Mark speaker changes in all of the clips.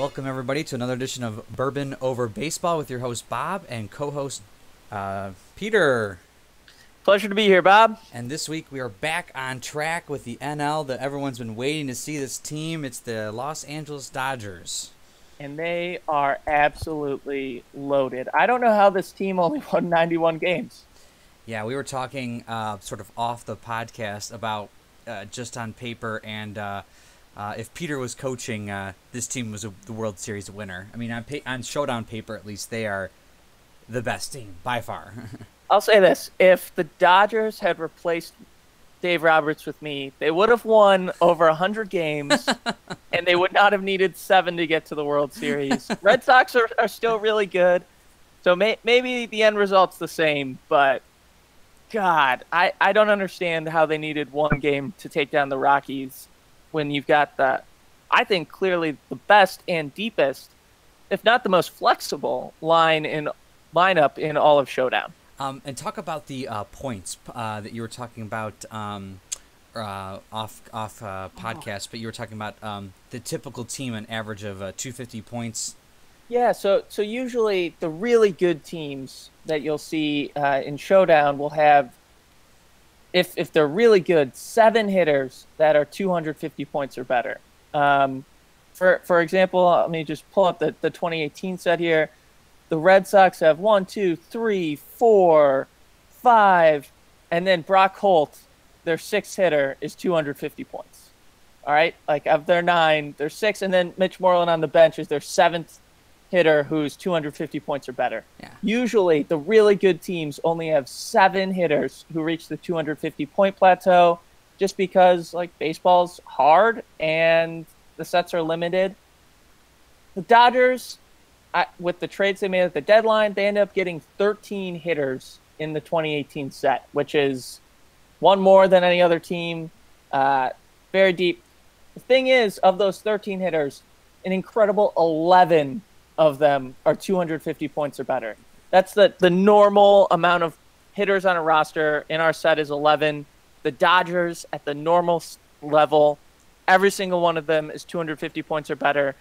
Speaker 1: Welcome, everybody, to another edition of Bourbon Over Baseball with your host, Bob, and co-host, Peter.
Speaker 2: Pleasure to be here, Bob.
Speaker 1: And this week, we are back on track with the NL that everyone's been waiting to see this team. It's the Los Angeles Dodgers.
Speaker 2: And they are absolutely loaded. I don't know how this team only won 91 games.
Speaker 1: Yeah, we were talking sort of off the podcast about just on paper, and if Peter was coaching, this team was the World Series winner. I mean, on Showdown paper, at least, they are the best team by far.
Speaker 2: I'll say this. If the Dodgers had replaced Dave Roberts with me, they would have won over 100 games, and they would not have needed 7 to get to the World Series. Red Sox are still really good, so maybe the end result's the same, but God, I don't understand how they needed one game to take down the Rockies when you've got I think clearly the best and deepest, if not the most flexible lineup in all of Showdown.
Speaker 1: And talk about the points that you were talking about off podcast, but you were talking about the typical team, an average of 250 points.
Speaker 2: Yeah, so usually the really good teams that you'll see in Showdown will have, if they're really good, 7 hitters that are 250 points or better. For example, let me just pull up the 2018 set here. The Red Sox have 1, 2, 3, 4, 5, and then Brock Holt, their 6th hitter, is 250 points. All right, like of their 9, there's 6, and then Mitch Moreland on the bench is their 7th hitter who's 250 points or better.
Speaker 1: Yeah.
Speaker 2: Usually, the really good teams only have 7 hitters who reach the 250 point plateau, just because like baseball's hard and the sets are limited. The Dodgers, with the trades they made at the deadline, they ended up getting 13 hitters in the 2018 set, which is one more than any other team. Very deep. The thing is, of those 13 hitters, an incredible 11 of them are 250 points or better. That's the normal amount of hitters on a roster. In our set is 11. The Dodgers, at the normal level, every single one of them is 250 points or better.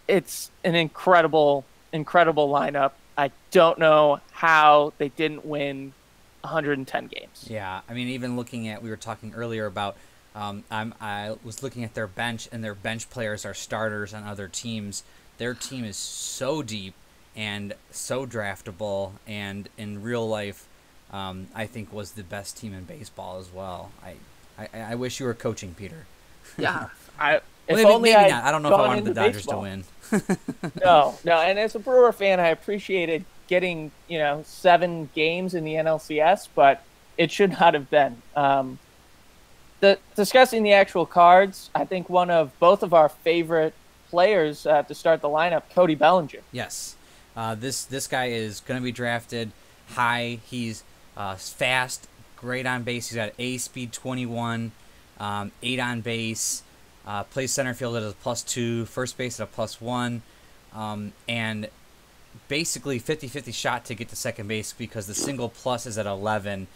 Speaker 2: It's an incredible lineup. I don't know how they didn't win 110 games.
Speaker 1: Yeah, I mean, even looking at, we were talking earlier about, I was looking at their bench, and their bench players are starters on other teams. Their team is so deep and so draftable, and in real life, I think was the best team in baseball as well. I wish you were coaching, Peter.
Speaker 2: Yeah,
Speaker 1: Maybe not. I don't know if I wanted the Dodgers to win.
Speaker 2: No. And as a Brewer fan, I appreciated getting 7 games in the NLCS, but it should not have been. Discussing the actual cards, I think one of both of our favorite players to start the lineup, Cody Bellinger.
Speaker 1: Yes, this guy is going to be drafted high. He's fast, great on base. He's got A speed 21, 8 on base. Plays center field at a +2, first base at a +1, and basically 50-50 shot to get to second base because the single plus is at 11.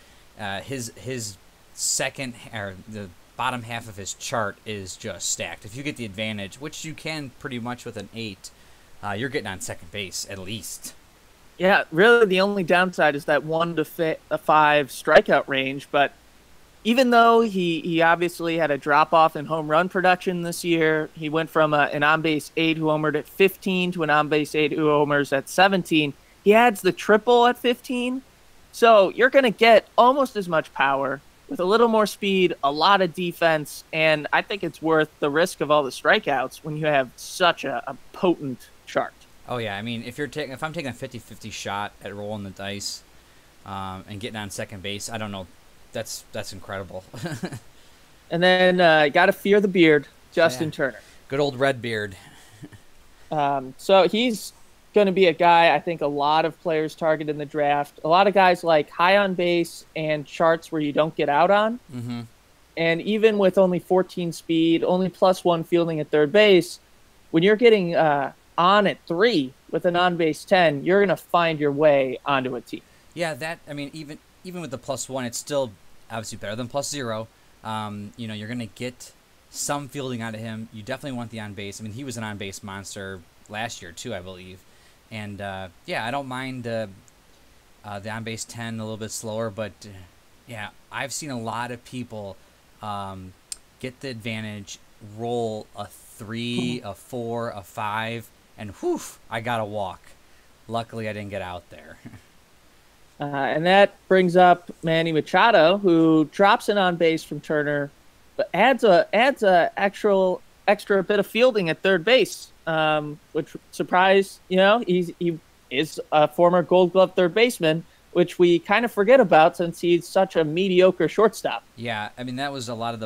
Speaker 1: His second, or the bottom half of his chart is just stacked. If you get the advantage, which you can pretty much with an 8, you're getting on second base at least.
Speaker 2: Yeah, really the only downside is that 1 to 5 strikeout range, but even though he obviously had a drop-off in home run production this year, he went from an on-base 8 who homered at 15 to an on-base 8 who homers at 17. He adds the triple at 15, so you're going to get almost as much power with a little more speed, a lot of defense, and I think it's worth the risk of all the strikeouts when you have such a potent chart.
Speaker 1: Oh, yeah. I mean, if I'm taking a 50-50 shot at rolling the dice and getting on second base, I don't know. That's incredible.
Speaker 2: And then got to fear the beard, Justin Turner.
Speaker 1: Good old red beard.
Speaker 2: So he's going to be a guy I think a lot of players target in the draft. A lot of guys like high on base and charts where you don't get out on.
Speaker 1: Mm-hmm.
Speaker 2: And even with only 14 speed, only +1 fielding at third base, when you're getting on at 3 with an on-base 10, you're going to find your way onto a team.
Speaker 1: Yeah, I mean, even with the +1, it's still obviously better than +0. You're going to get some fielding out of him. You definitely want the on base. I mean, he was an on base monster last year too, I believe. And yeah, I don't mind the on base 10 a little bit slower, but yeah, I've seen a lot of people get the advantage, roll a 3, a 4, a 5, and whew, I got a walk. Luckily, I didn't get out there.
Speaker 2: And that brings up Manny Machado, who drops an on base from Turner, but adds a extra bit of fielding at third base, which surprised. He is a former Gold Glove third baseman, which we kind of forget about since he's such a mediocre shortstop.
Speaker 1: Yeah, I mean that was a lot of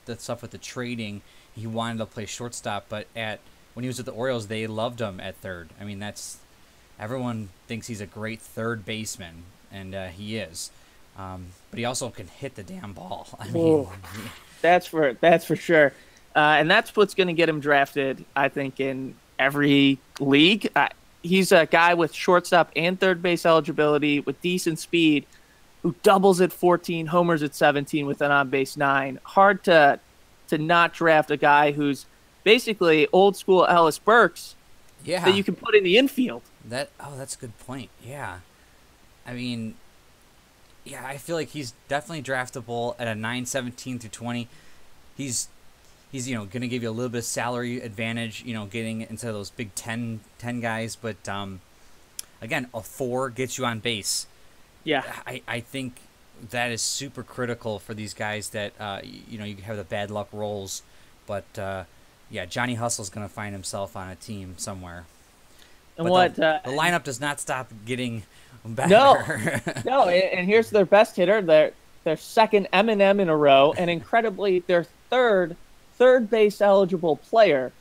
Speaker 1: the stuff with the trading. He wanted to play shortstop, but when he was with the Orioles, they loved him at third. I mean everyone thinks he's a great third baseman. And he is, but he also can hit the damn ball. I mean,
Speaker 2: that's for sure, and that's what's going to get him drafted. I think in every league, he's a guy with shortstop and third base eligibility with decent speed, who doubles at 14, homers at 17 with an on base 9. Hard to not draft a guy who's basically old school Ellis Burks.
Speaker 1: Yeah,
Speaker 2: that you can put in the infield.
Speaker 1: That's a good point. Yeah. I mean, yeah, I feel like he's definitely draftable at a 9-17 through 20. He's going to give you a little bit of salary advantage, getting into those big 10 guys. But, again, a 4 gets you on base.
Speaker 2: Yeah.
Speaker 1: I think that is super critical for these guys that, you have the bad luck rolls. But, yeah, Johnny Hustle's going to find himself on a team somewhere.
Speaker 2: And
Speaker 1: but the lineup does not stop getting better.
Speaker 2: No, and here's their best hitter, their second M&M in a row, and incredibly their third base eligible player,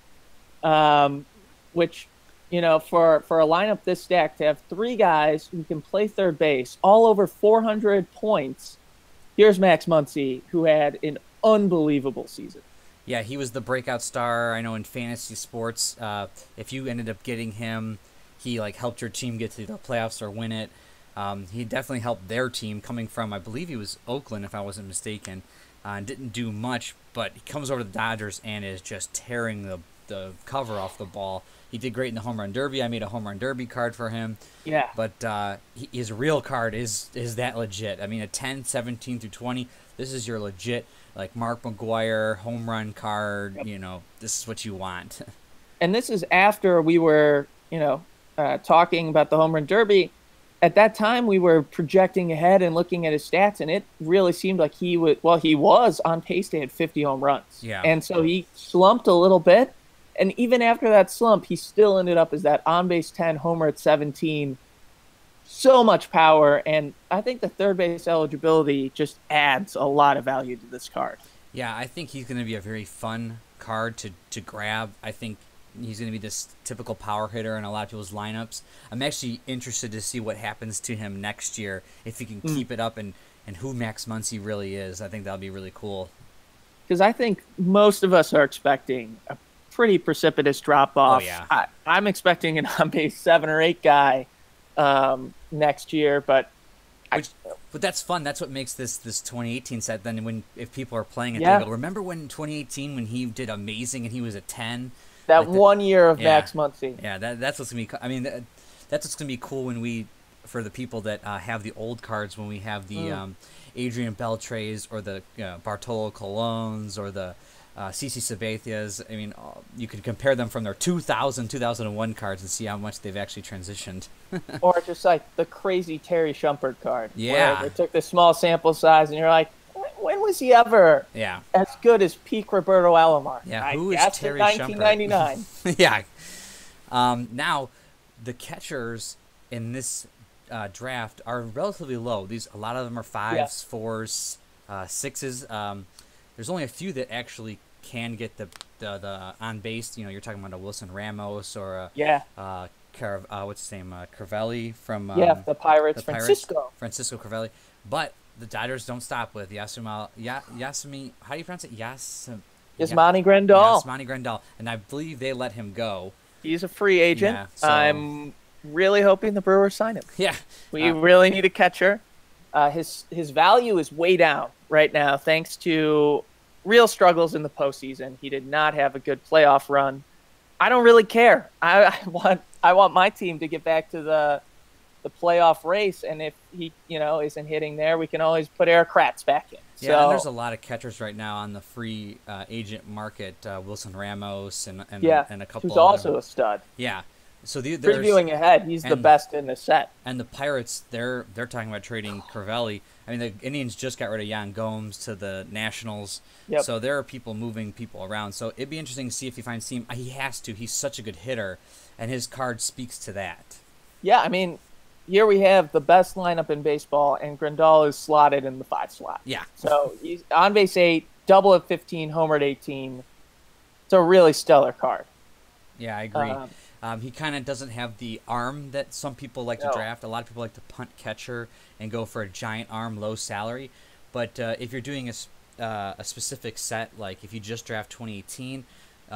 Speaker 2: which for a lineup this stacked to have 3 guys who can play third base, all over 400 points. Here's Max Muncy, who had an unbelievable season.
Speaker 1: Yeah, he was the breakout star. I know in fantasy sports, if you ended up getting him, he helped your team get to the playoffs or win it. He definitely helped their team coming from, I believe he was Oakland, if I wasn't mistaken. Didn't do much, but he comes over to the Dodgers and is just tearing the cover off the ball. He did great in the home run derby. I made a home run derby card for him.
Speaker 2: Yeah.
Speaker 1: But his real card is that legit. I mean, a 10, 17 through 20, this is your legit, Mark McGwire home run card. Yep. This is what you want.
Speaker 2: And this is after we were, talking about the home run derby. At that time, we were projecting ahead and looking at his stats, and it really seemed like he was on pace to hit 50 home runs.
Speaker 1: Yeah.
Speaker 2: And so he slumped a little bit, and even after that slump, he still ended up as that on-base 10, homer at 17. So much power, and I think the third base eligibility just adds a lot of value to this card.
Speaker 1: Yeah, I think he's going to be a very fun card to grab. I think he's going to be this typical power hitter in a lot of people's lineups. I'm actually interested to see what happens to him next year, if he can keep it up and who Max Muncy really is. I think that'll be really cool.
Speaker 2: Because I think most of us are expecting a pretty precipitous drop-off.
Speaker 1: Oh, yeah.
Speaker 2: I'm expecting an on-base 7 or 8 guy next year, but
Speaker 1: that's fun. That's what makes this 2018 set. Then if people are playing it,
Speaker 2: yeah.
Speaker 1: They go, remember when 2018 when he did amazing and he was a 10?
Speaker 2: That 1 year of Max Muncy.
Speaker 1: Yeah, that's what's gonna be. I mean, that's what's gonna be cool when for the people that have the old cards, when we have the Adrian Beltres or the Bartolo Colons or the CC Sabathias. I mean, you could compare them from their 2001 cards and see how much they've actually transitioned.
Speaker 2: Or just the crazy Terry Shumpert card.
Speaker 1: Yeah.
Speaker 2: Where they took the small sample size and you're like, when was he ever as good as peak Roberto Alomar?
Speaker 1: Yeah, who is Terry
Speaker 2: 1999.
Speaker 1: Shumpert? Yeah. Now, the catchers in this draft are relatively low. A lot of them are 5s, 4s, 6s. There's only a few that actually can get the on base. You're talking about a Wilson Ramos or what's his name, Crivelli from
Speaker 2: the Pirates, Francisco
Speaker 1: Crivelli. But the Dodgers don't stop with Yasumi. How do you pronounce it?
Speaker 2: Yasmani Grandal.
Speaker 1: Yasmani Grandal, and I believe they let him go.
Speaker 2: He's a free agent.
Speaker 1: Yeah, so
Speaker 2: I'm really hoping the Brewers sign him.
Speaker 1: Yeah,
Speaker 2: we really need a catcher. His value is way down right now, thanks to real struggles in the postseason. He did not have a good playoff run. I don't really care. I want my team to get back to the playoff race, and if he isn't hitting there, we can always put Eric Kratz back in.
Speaker 1: Yeah, and there's a lot of catchers right now on the free agent market. Wilson Ramos and a couple.
Speaker 2: Who's also a stud.
Speaker 1: Yeah. So
Speaker 2: previewing ahead, he's the best in the set.
Speaker 1: And the Pirates, they're talking about trading Crivelli. I mean, the Indians just got rid of Yan Gomes to the Nationals.
Speaker 2: Yep.
Speaker 1: So there are people moving people around. So it'd be interesting to see if he finds team. He has to. He's such a good hitter, and his card speaks to that.
Speaker 2: Yeah, I mean, here we have the best lineup in baseball, and Grandal is slotted in the 5 slot.
Speaker 1: Yeah.
Speaker 2: So he's on base 8, double at 15, homer at 18. It's a really stellar card.
Speaker 1: Yeah, I agree. He kind of doesn't have the arm that some people like to draft. A lot of people like to punt catcher and go for a giant arm, low salary. But if you're doing a specific set, like if you just draft 2018,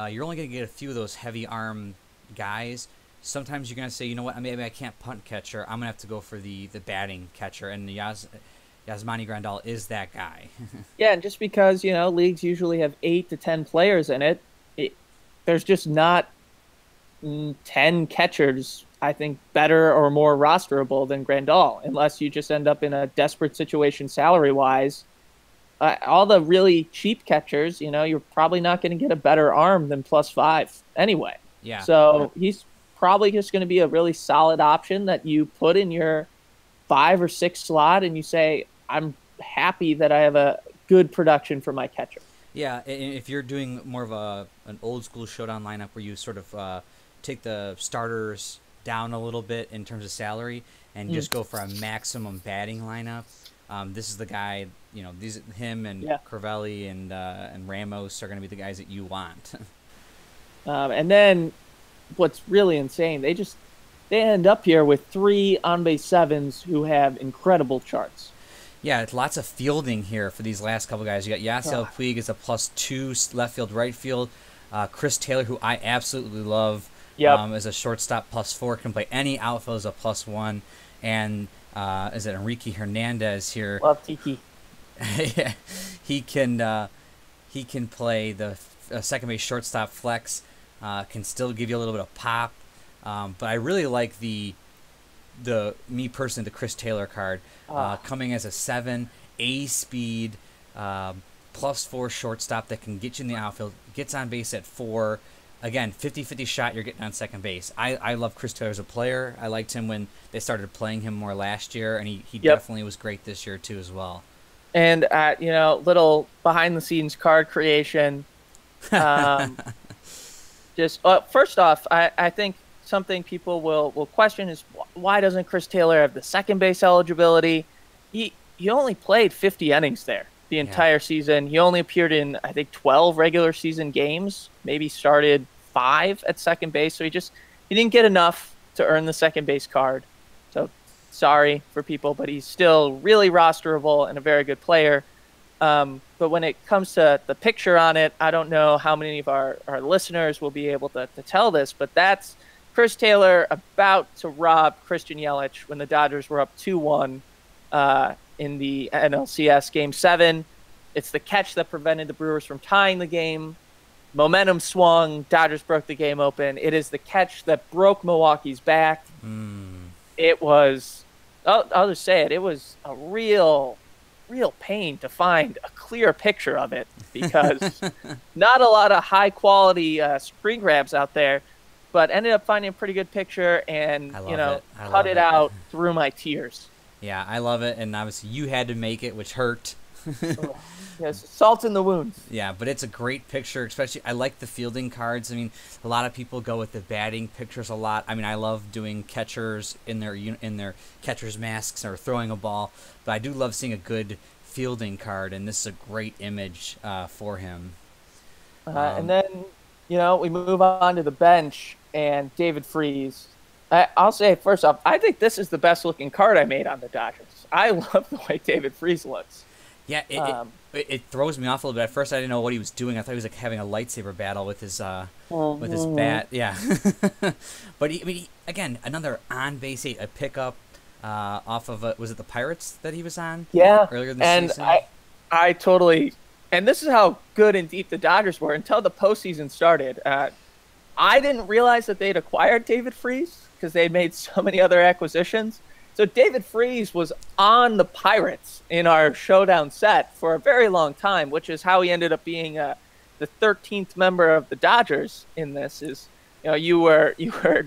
Speaker 1: you're only going to get a few of those heavy arm guys. Sometimes you're going to say, you know what, maybe I can't punt catcher. I'm going to have to go for the batting catcher. And Yasmani Grandal is that guy.
Speaker 2: Yeah, and just because, leagues usually have 8 to 10 players in it, there's just not 10 catchers, I think, better or more rosterable than Grandal, unless you just end up in a desperate situation salary-wise. All the really cheap catchers, you're probably not going to get a better arm than +5 anyway.
Speaker 1: Yeah.
Speaker 2: So he's probably just going to be a really solid option that you put in your 5 or 6 slot, and you say, I'm happy that I have a good production for my catcher.
Speaker 1: Yeah, and if you're doing more of an old-school showdown lineup where you sort of take the starters down a little bit in terms of salary and just go for a maximum batting lineup. This is the guy, him and Crivelli and Ramos are going to be the guys that you want.
Speaker 2: And then what's really insane, they end up here with 3 on-base 7s who have incredible charts.
Speaker 1: Yeah, it's lots of fielding here for these last couple guys. You got Yasiel Puig is a +2 left field, right field. Chris Taylor, who I absolutely love, is a shortstop +4, can play any outfield as a +1. And is it Enrique Hernandez here?
Speaker 2: Love Tiki.
Speaker 1: Yeah, he can play the second base shortstop flex. Can still give you a little bit of pop. But I really like the Chris Taylor card, coming as a 7, A speed, +4 shortstop that can get you in the outfield, gets on base at 4. Again, 50-50 shot, you're getting on second base. I love Chris Taylor as a player. I liked him when they started playing him more last year, and he definitely was great this year too as well.
Speaker 2: And little behind-the-scenes card creation. First off, I think something people will question is, why doesn't Chris Taylor have the second base eligibility? He only played 50 innings there the entire season. He only appeared in, I think, 12 regular season games, maybe started 5 at second base. So he didn't get enough to earn the second base card. So sorry for people, but he's still really rosterable and a very good player. But when it comes to the picture on it, I don't know how many of our listeners will be able to tell this, but that's Chris Taylor about to rob Christian Yelich when the Dodgers were up 2-1 in the NLCS Game 7. It's the catch that prevented the Brewers from tying the game. Momentum swung. Dodgers broke the game open. It is the catch that broke Milwaukee's back. It was, I'll just say it, it was a real pain to find a clear picture of it, because not a lot of high-quality screen grabs out there, but ended up finding a pretty good picture and, cut it out through my tears.
Speaker 1: Yeah, I love it, and obviously you had to make it, which hurt.
Speaker 2: Yes, salt in the wounds.
Speaker 1: Yeah, but it's a great picture, especially I like the fielding cards. I mean, a lot of people go with the batting pictures a lot. I mean, I love doing catchers in their catcher's masks or throwing a ball, but I do love seeing a good fielding card, and this is a great image for him.
Speaker 2: And then, we move on to the bench, and David Freese. I'll say, first off, I think this is the best-looking card I made on the Dodgers. I love the way David Freese looks.
Speaker 1: Yeah, it throws me off a little bit. At first, I didn't know what he was doing. I thought he was like having a lightsaber battle with his bat. Yeah, but again, another on-base 8, a pickup off of was it the Pirates that he was on?
Speaker 2: Yeah,
Speaker 1: earlier this season.
Speaker 2: I totally And this is how good and deep the Dodgers were until the postseason started. I didn't realize that they'd acquired David Freese because they made so many other acquisitions. So David Freese was on the Pirates in our showdown set for a very long time, which is how he ended up being the 13th member of the Dodgers in this. Is you were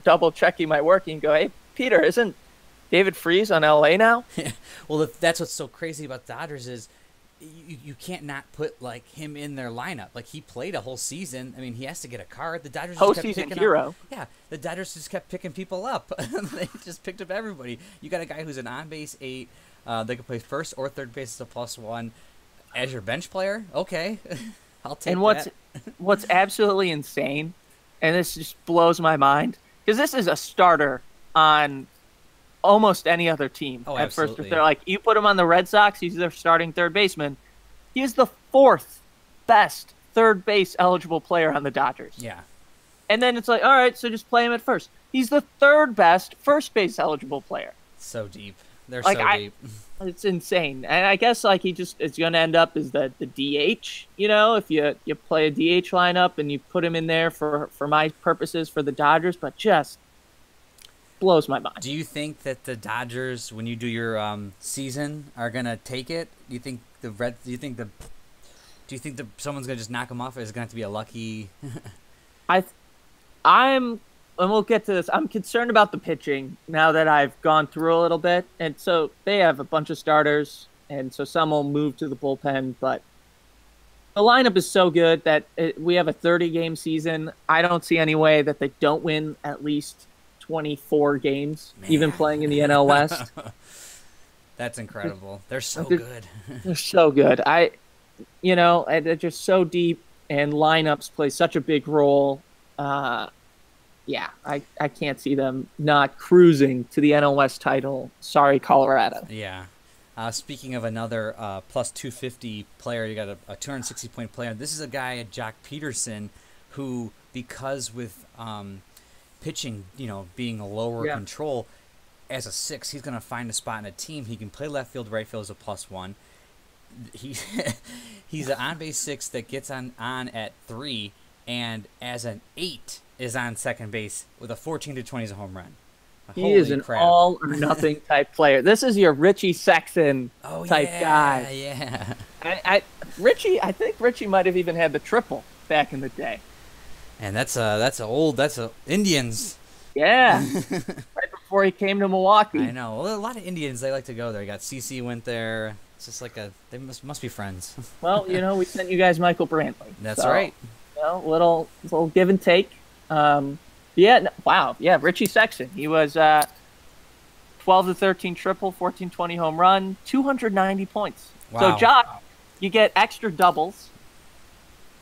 Speaker 2: double checking my work and you go, hey Peter, isn't David Freese on LA now?
Speaker 1: Well, that's what's so crazy about the Dodgers is you can't not put like him in their lineup. Like he played a whole season. I mean, he has to get a card. The Dodgers just kept picking
Speaker 2: hero.
Speaker 1: Up. Yeah, the Dodgers just kept picking people up. They just picked up everybody. You got a guy who's an on-base 8. They can play first or third base as a +1 as your bench player. Okay, I'll take that.
Speaker 2: And what's absolutely insane, and this just blows my mind, because this is a starter on almost any other team at
Speaker 1: absolutely.
Speaker 2: first. If they're like, you put him on the Red Sox, he's their starting third baseman. He is the 4th best third base eligible player on the Dodgers.
Speaker 1: Yeah.
Speaker 2: And then it's like, all right, so just play him at first. He's the 3rd best first base eligible player.
Speaker 1: So deep. They're
Speaker 2: like,
Speaker 1: so deep.
Speaker 2: It's insane. And I guess like he just is going to end up as the DH, if you play a DH lineup and you put him in there for my purposes for the Dodgers, but just blows my mind.
Speaker 1: Do you think that the Dodgers, when you do your season, are gonna take it? Do you think someone's gonna just knock them off? Or is it gonna have to be a lucky?
Speaker 2: And we'll get to this. I'm concerned about the pitching now that I've gone through a little bit, and so they have a bunch of starters, and so some will move to the bullpen, but the lineup is so good that we have a 30-game season. I don't see any way that they don't win at least 24 games, even playing in the NL West.
Speaker 1: That's incredible. They're so good.
Speaker 2: They're so good. They're just so deep, and lineups play such a big role. I can't see them not cruising to the NL West title. Sorry, Colorado.
Speaker 1: Yeah. Speaking of another plus 250 player, you got a 260-point player. This is a guy, Jock Peterson, who, because with pitching, being a lower control, as a 6, he's going to find a spot in a team. He can play left field, right field as a +1. He's an on-base 6 that gets on at 3, and as an 8 is on second base with a 14-20 as a home run.
Speaker 2: He is an all or nothing type player. This is your Richie Sexson type guy.
Speaker 1: Yeah.
Speaker 2: I think Richie might have even had the triple back in the day.
Speaker 1: And that's Indians.
Speaker 2: Yeah. Right before he came to Milwaukee.
Speaker 1: I know. Well, a lot of Indians, they like to go there. You got CC went there. It's just like they must be friends.
Speaker 2: Well, we sent you guys Michael Brantley.
Speaker 1: That's right.
Speaker 2: Little give and take. Richie Sexson. He was 12-13 triple, 14-20 home run, 290 points.
Speaker 1: Wow.
Speaker 2: So, Jock, you get extra doubles.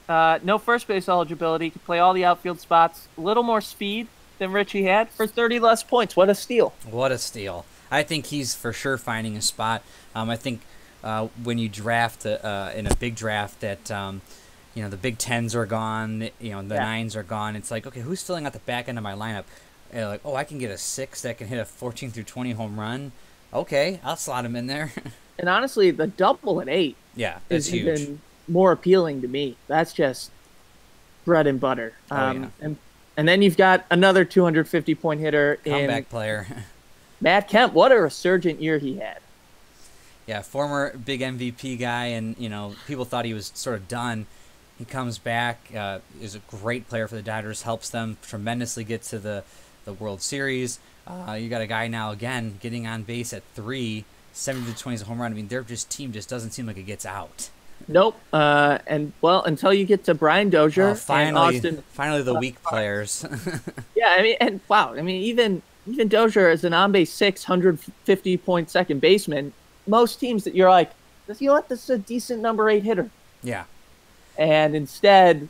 Speaker 2: No first base eligibility. You can play all the outfield spots. A little more speed than Richie had for 30 less points. What a steal.
Speaker 1: What a steal. I think he's for sure finding a spot. I think when you draft in a big draft that the Big Tens are gone, the nines are gone. It's like, okay, who's filling out the back end of my lineup? Like, I can get a 6 that can hit a 14-20 home run. Okay, I'll slot him in there.
Speaker 2: And honestly, the double at 8
Speaker 1: that's
Speaker 2: is
Speaker 1: huge.
Speaker 2: even more appealing to me. That's just bread and butter. And then you've got another 250-point hitter
Speaker 1: Comeback player.
Speaker 2: Matt Kemp. What a resurgent year he had.
Speaker 1: Yeah, former big MVP guy, and people thought he was sort of done. He comes back, is a great player for the Dodgers, helps them tremendously get to the World Series. You got a guy now, again, getting on base at 3, 70-20 is a home run. I mean, their team just doesn't seem like it gets out.
Speaker 2: Nope. Until you get to Brian Dozier and Austin.
Speaker 1: Finally the weak players.
Speaker 2: Yeah, even Dozier is an on-base 6, 150-point second baseman. Most teams that you're like, this is a decent number 8 hitter.
Speaker 1: Yeah.
Speaker 2: And instead,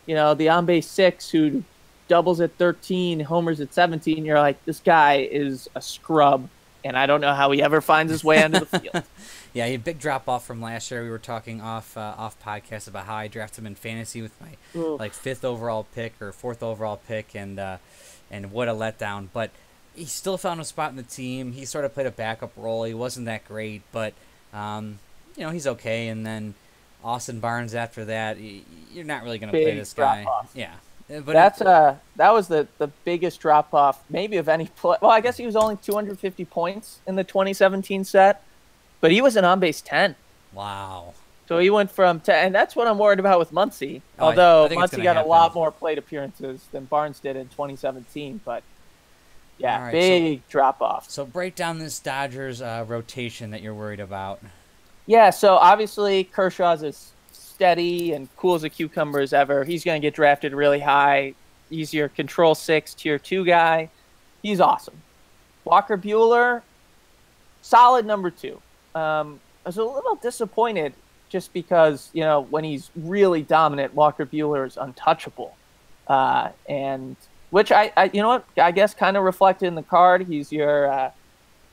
Speaker 2: the on-base 6 who doubles at 13, homers at 17, you're like, this guy is a scrub, and I don't know how he ever finds his way onto the field.
Speaker 1: Yeah, he had a big drop-off from last year. We were talking off podcast about how I drafted him in fantasy with my 5th overall pick or 4th overall pick, and what a letdown. But he still found a spot in the team. He sort of played a backup role. He wasn't that great, but he's okay. And then Austin Barnes after that. You're not really going to play
Speaker 2: Big
Speaker 1: this
Speaker 2: drop
Speaker 1: guy.
Speaker 2: off.
Speaker 1: Yeah. But
Speaker 2: That was the biggest drop off maybe of any play. Well, I guess he was only 250 points in the 2017 set, but he was an on base 10.
Speaker 1: wow.
Speaker 2: So he went from 10, and that's what I'm worried about with Muncy.
Speaker 1: Oh, I
Speaker 2: Although
Speaker 1: think it's
Speaker 2: Muncy
Speaker 1: gonna
Speaker 2: got
Speaker 1: happen.
Speaker 2: a lot more plate appearances than Barnes did in 2017, but yeah,
Speaker 1: All right,
Speaker 2: big drop off.
Speaker 1: So break down this Dodgers rotation that you're worried about.
Speaker 2: Yeah, so obviously Kershaw's as steady and cool as a cucumber as ever. He's going to get drafted really high. He's your control 6, tier 2 guy. He's awesome. Walker Buehler, solid number 2. I was a little disappointed just because, when he's really dominant, Walker Buehler is untouchable. And which I you know what, I guess kind of reflected in the card. He's your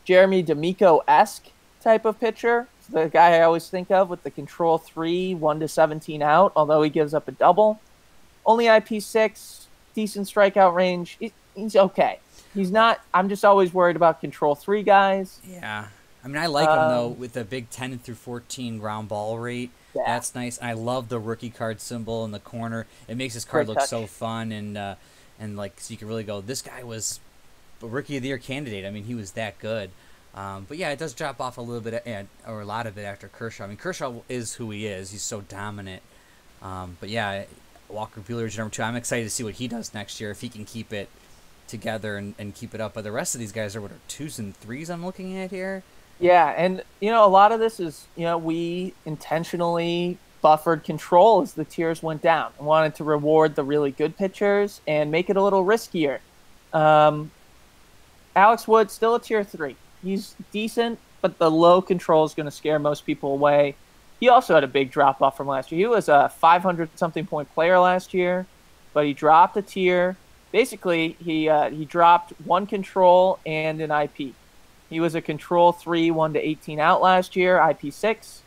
Speaker 2: Jeremy D'Amico-esque type of pitcher. It's the guy I always think of with the control 3, 1-17 out, although he gives up a double. Only IP6, decent strikeout range. He's okay. He's not, I'm just always worried about control 3 guys.
Speaker 1: Yeah. I mean, I like him, though, with the big 10 through 14 ground ball rate. Yeah. That's nice. And I love the rookie card symbol in the corner. It makes his card look so fun. And like, so you can really go, this guy was a Rookie of the Year candidate. I mean, he was that good. But yeah, it does drop off a little bit, or a lot of it after Kershaw. I mean, Kershaw is who he is. He's so dominant. But yeah, Walker Buehler is number 2. I'm excited to see what he does next year, if he can keep it together and keep it up. But the rest of these guys are, what, 2s and 3s I'm looking at here?
Speaker 2: Yeah, and, a lot of this is, we intentionally buffered control as the tiers went down and wanted to reward the really good pitchers and make it a little riskier. Alex Wood, still a tier 3. He's decent, but the low control is going to scare most people away. He also had a big drop-off from last year. He was a 500-something point player last year, but he dropped a tier. Basically, he dropped 1 control and an IP. He was a control 3, 1-18 out last year, IP6.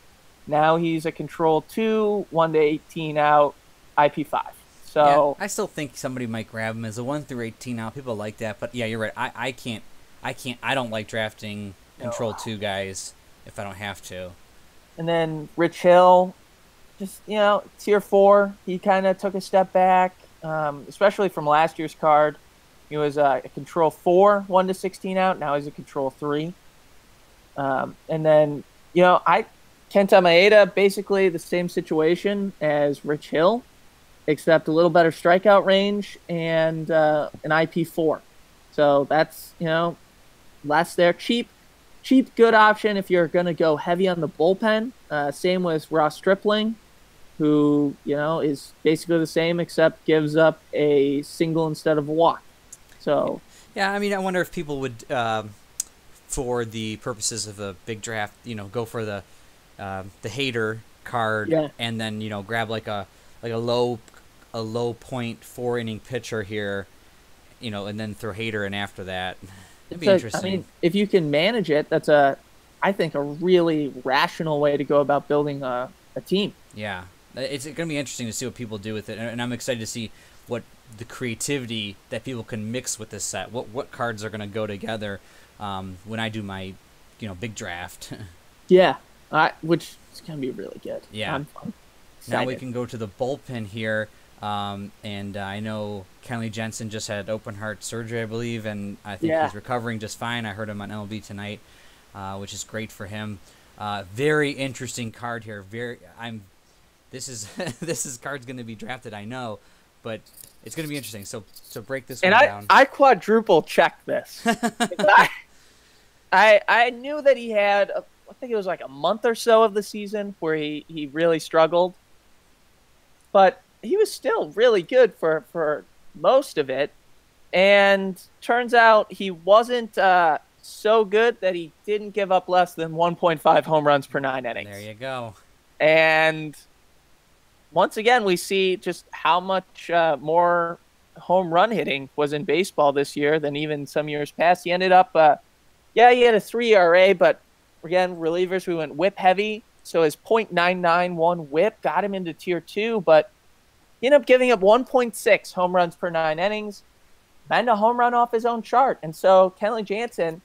Speaker 2: Now he's a control 2, 1-18 out, IP5. So
Speaker 1: yeah, I still think somebody might grab him as a 1 through 18 out. People like that, but yeah, you're right. I don't like drafting control 2 guys if I don't have to.
Speaker 2: And then Rich Hill, just, tier 4. He kind of took a step back, especially from last year's card. He was a control 4, 1-16 out. Now he's a control 3. And then, Kenta Maeda, basically the same situation as Rich Hill, except a little better strikeout range and an IP4. So that's, less there. Cheap, good option if you're going to go heavy on the bullpen. Same with Ross Stripling, who, is basically the same except gives up a single instead of a walk. So
Speaker 1: yeah, I mean, I wonder if people would, for the purposes of a big draft, go for the hater card, and then grab like a low point 4-inning pitcher here, and then throw hater in after that. It'd be interesting.
Speaker 2: I mean, if you can manage it, that's I think a really rational way to go about building a team.
Speaker 1: Yeah, it's going to be interesting to see what people do with it, and I'm excited to see what the creativity that people can mix with this set. What cards are going to go together when I do my big draft.
Speaker 2: Yeah, which is going to be really good.
Speaker 1: Yeah.
Speaker 2: I'm
Speaker 1: now we can go to the bullpen here, and I know Kenley Jensen just had open heart surgery, I believe, and I think he's recovering just fine. I heard him on MLB tonight, which is great for him. Very interesting card here. This card's going to be drafted, I know, but it's going to be interesting. So break this one down.
Speaker 2: I quadruple checked this. I knew that he had, I think it was like a month or so of the season where he really struggled. But he was still really good for most of it. And turns out he wasn't so good that he didn't give up less than 1.5 home runs per 9 innings.
Speaker 1: There you go.
Speaker 2: And once again, we see just how much more home run hitting was in baseball this year than even some years past. He ended up, he had a 3 ERA, but again, relievers, we went whip heavy. So his .991 whip got him into tier 2, but he ended up giving up 1.6 home runs per 9 innings, and a home run off his own chart. And so Kenley Jansen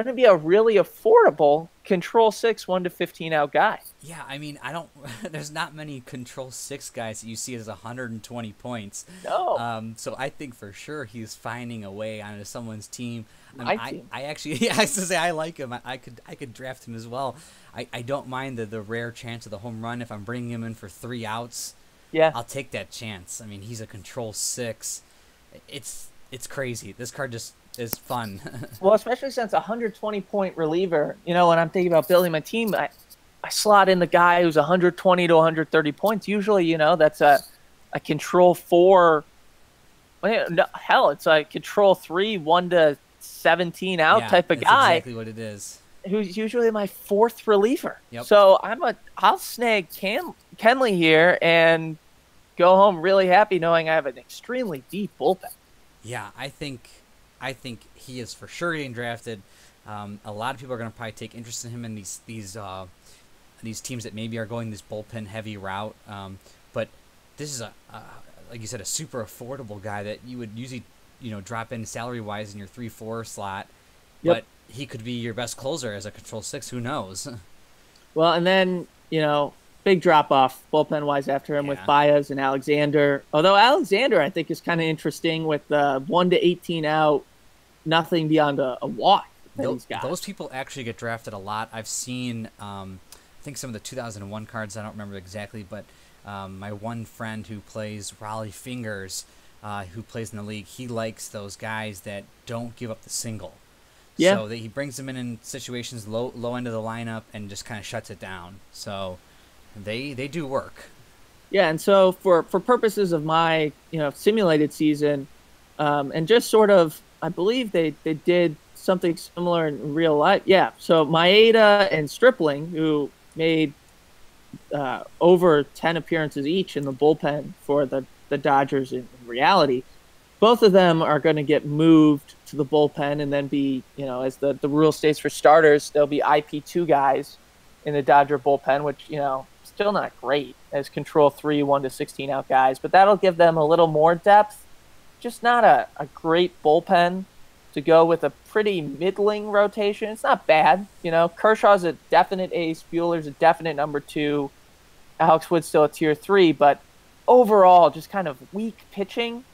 Speaker 2: going to be a really affordable control 6 1 to 15 out guy.
Speaker 1: Yeah, I mean, I don't. There's not many control 6 guys that you see as 120 points.
Speaker 2: No.
Speaker 1: So I think for sure he's finding a way onto someone's team. I actually, yeah, I was to say I like him. I could draft him as well. I don't mind the rare chance of the home run if I'm bringing him in for 3 outs.
Speaker 2: Yeah,
Speaker 1: I'll take that chance. I mean, he's a control 6. It's crazy. This card just is fun.
Speaker 2: well, especially since 120-point reliever. When I'm thinking about building my team, I slot in the guy who's 120 to 130 points. Usually, that's a control 4. No, hell, it's a control 3 1 to 17 out type of guy.
Speaker 1: Exactly what it is.
Speaker 2: Who's usually my 4th reliever.
Speaker 1: Yep.
Speaker 2: So I'll snag Kenley here and go home really happy knowing I have an extremely deep bullpen.
Speaker 1: Yeah, I think he is for sure getting drafted. A lot of people are going to probably take interest in him in these teams that maybe are going this bullpen heavy route. But this is like you said, a super affordable guy that you would usually drop in salary wise in your 3-4 slot.
Speaker 2: Yep.
Speaker 1: But he could be your best closer as a control 6. Who knows?
Speaker 2: Well, and then big drop off bullpen wise after him with Baez and Alexander. Although Alexander, I think, is kind of interesting with 1 to 18 out, nothing beyond a walk.
Speaker 1: Those people actually get drafted a lot. I've seen, I think some of the 2001 cards. I don't remember exactly, but my one friend who plays Raleigh Fingers, who plays in the league, he likes those guys that don't give up the single.
Speaker 2: Yeah.
Speaker 1: So that he brings them in situations low end of the lineup and just kind of shuts it down. So they do work.
Speaker 2: Yeah, and so for purposes of my simulated season, and just sort of, I believe they did something similar in real life. Yeah, so Maeda and Stripling, who made over 10 appearances each in the bullpen for the Dodgers in reality, both of them are going to get moved to the bullpen and then be, as the rule states for starters, there'll be IP2 guys in the Dodger bullpen, which, still not great as control 3 1 to 16 out guys, but that'll give them a little more depth. Just not a great bullpen to go with a pretty middling rotation. It's not bad. Kershaw's a definite ace. Buehler's a definite number 2. Alex Wood's still a tier 3, but overall just kind of weak pitching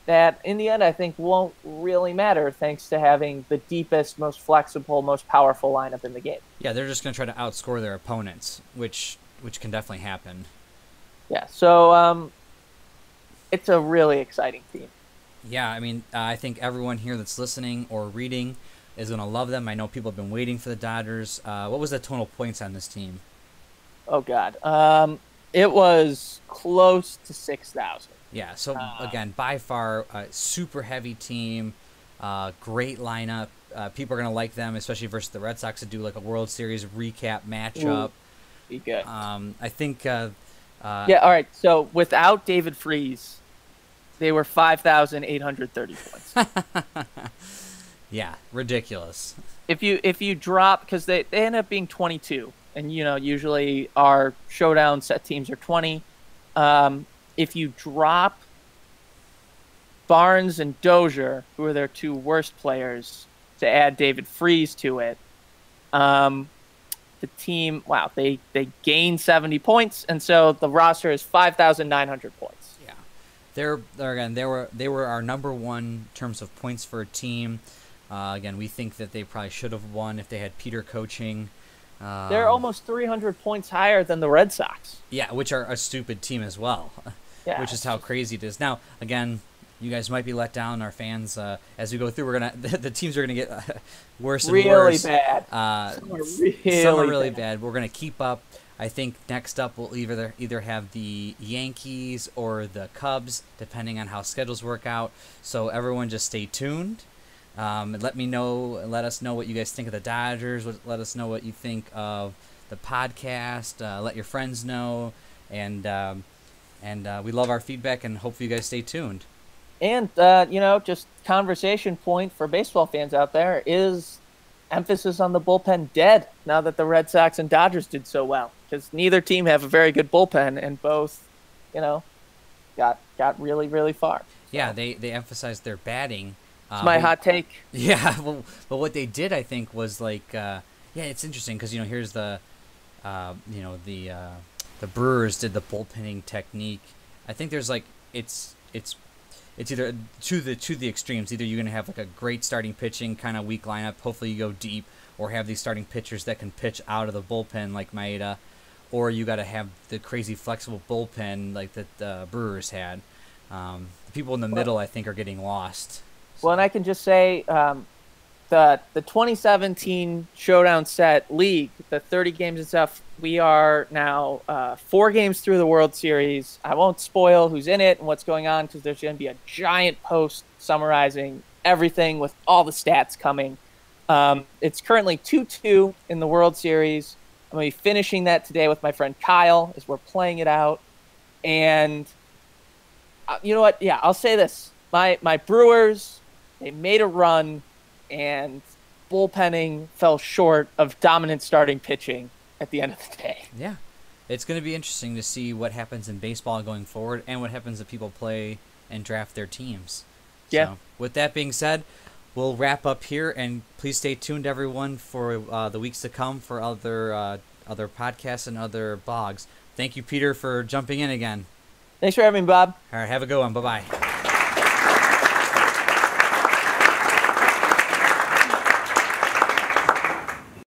Speaker 2: that in the end I think won't really matter thanks to having the deepest, most flexible, most powerful lineup in the game.
Speaker 1: Yeah, they're just going to try to outscore their opponents, which can definitely happen.
Speaker 2: Yeah, so it's a really exciting team.
Speaker 1: Yeah, I mean, I think everyone here that's listening or reading is going to love them. I know people have been waiting for the Dodgers. What was the total points on this team?
Speaker 2: Oh, God. It was close to 6,000.
Speaker 1: Yeah, so again, by far, a super heavy team, great lineup. People are going to like them, especially versus the Red Sox to do like a World Series recap matchup.
Speaker 2: Be good.
Speaker 1: I think...
Speaker 2: yeah, all right. So without David Freese, they were 5,830 points.
Speaker 1: Yeah, ridiculous.
Speaker 2: If you drop, because they end up being 22, and usually our showdown set teams are 20. If you drop Barnes and Dozier, who are their 2 worst players, to add David Freese to it, the team, they gain 70 points, and so the roster is 5,900 points.
Speaker 1: Yeah, they were our number 1 in terms of points for a team. Again, we think that they probably should have won if they had Peter coaching.
Speaker 2: They're almost 300 points higher than the Red Sox.
Speaker 1: Yeah, which are a stupid team as well.
Speaker 2: Yeah.
Speaker 1: Which is how crazy it is. Now, again, you guys might be let down. Our fans, as we go through, the teams are gonna get worse and worse.
Speaker 2: Really bad.
Speaker 1: Some are really bad. We're gonna keep up. I think next up we'll either have the Yankees or the Cubs, depending on how schedules work out. So everyone, just stay tuned. And let us know what you guys think of the Dodgers. Let us know what you think of the podcast. Let your friends know, and we love our feedback, and hopefully you guys stay tuned.
Speaker 2: And just conversation point for baseball fans out there is emphasis on the bullpen dead now that the Red Sox and Dodgers did so well, because neither team have a very good bullpen, and both, got really, really far.
Speaker 1: Yeah, they emphasized their batting
Speaker 2: It's my hot take.
Speaker 1: Yeah, well, but what they did, I think, was like, yeah, it's interesting because here's the, the Brewers did the bullpenning technique. I think there's like it's either to the extremes. Either you're gonna have like a great starting pitching kind of weak lineup. Hopefully you go deep, or have these starting pitchers that can pitch out of the bullpen like Maeda, or you got to have the crazy flexible bullpen like that the Brewers had. The people in the middle, I think, are getting lost.
Speaker 2: Well, and I can just say the 2017 Showdown set league, the 30 games and stuff, we are now 4 games through the World Series. I won't spoil who's in it and what's going on because there's going to be a giant post summarizing everything with all the stats coming. It's currently 2-2 in the World Series. I'm going to be finishing that today with my friend Kyle as we're playing it out. And you know what? Yeah, I'll say this. My Brewers, they made a run, and bullpenning fell short of dominant starting pitching at the end of the day.
Speaker 1: Yeah. It's going to be interesting to see what happens in baseball going forward and what happens if people play and draft their teams.
Speaker 2: Yeah.
Speaker 1: So, with that being said, we'll wrap up here, and please stay tuned, everyone, for the weeks to come for other podcasts and other blogs. Thank you, Peter, for jumping in again.
Speaker 2: Thanks for having me, Bob.
Speaker 1: All right, have a good one. Bye-bye.